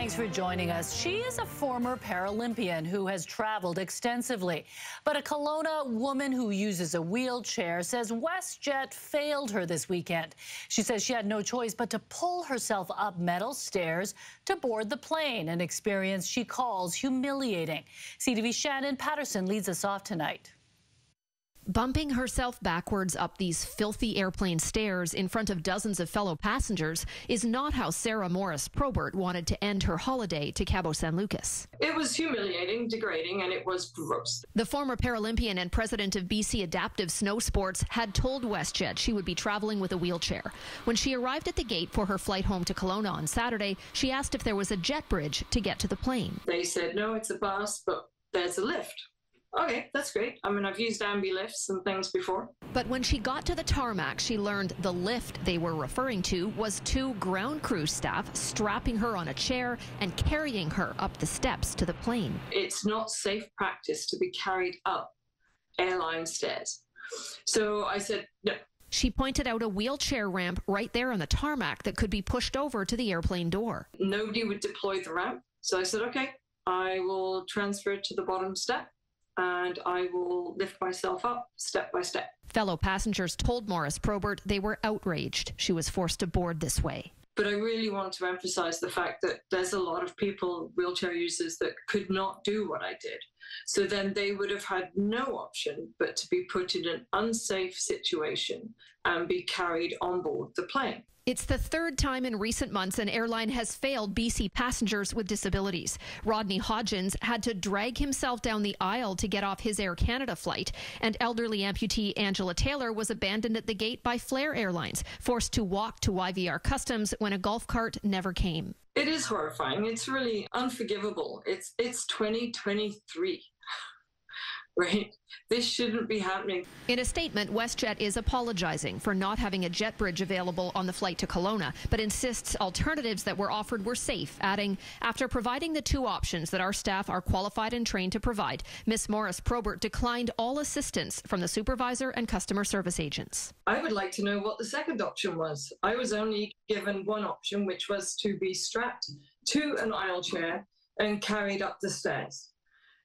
Thanks for joining us. She is a former Paralympian who has traveled extensively. But a Kelowna woman who uses a wheelchair says WestJet failed her this weekend. She says she had no choice but to pull herself up metal stairs to board the plane, an experience she calls humiliating. CTV's Shannon Patterson leads us off tonight. Bumping herself backwards up these filthy airplane stairs in front of dozens of fellow passengers is not how Sarah Morris-Probert wanted to end her holiday to Cabo San Lucas. It was humiliating, degrading, and it was gross. The former Paralympian and president of BC Adaptive Snow Sports had told WestJet she would be traveling with a wheelchair. When she arrived at the gate for her flight home to Kelowna on Saturday, she asked if there was a jet bridge to get to the plane. They said, no, it's a bus, but there's a lift. Okay, that's great. I mean, I've used ambi lifts and things before. But when she got to the tarmac, she learned the lift they were referring to was two ground crew staff strapping her on a chair and carrying her up the steps to the plane. It's not safe practice to be carried up airline stairs. So I said, no. She pointed out a wheelchair ramp right there on the tarmac that could be pushed over to the airplane door. Nobody would deploy the ramp. So I said, okay, I will transfer it to the bottom step, and I will lift myself up step by step. Fellow passengers told Morris-Probert they were outraged she was forced to board this way. But I really want to emphasize the fact that there's a lot of people, wheelchair users, that could not do what I did. So then they would have had no option but to be put in an unsafe situation and be carried on board the plane. It's the third time in recent months an airline has failed BC passengers with disabilities. Rodney Hodgins had to drag himself down the aisle to get off his Air Canada flight, and elderly amputee Angela Taylor was abandoned at the gate by Flair Airlines, forced to walk to YVR Customs when a golf cart never came. It is horrifying. It's really unforgivable. It's 2023. Right? This shouldn't be happening. In a statement, WestJet is apologizing for not having a jet bridge available on the flight to Kelowna, but insists alternatives that were offered were safe, adding, after providing the two options that our staff are qualified and trained to provide, Ms. Morris-Probert declined all assistance from the supervisor and customer service agents. I would like to know what the second option was. I was only given one option, which was to be strapped to an aisle chair and carried up the stairs.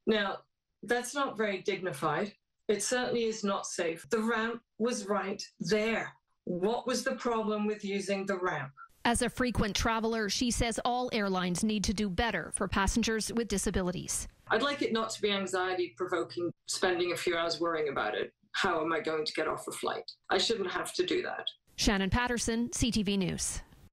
Now, that's not very dignified. It certainly is not safe. The ramp was right there. What was the problem with using the ramp? As a frequent traveler, she says all airlines need to do better for passengers with disabilities. I'd like it not to be anxiety-provoking, spending a few hours worrying about it. How am I going to get off a flight? I shouldn't have to do that. Shannon Patterson, CTV News.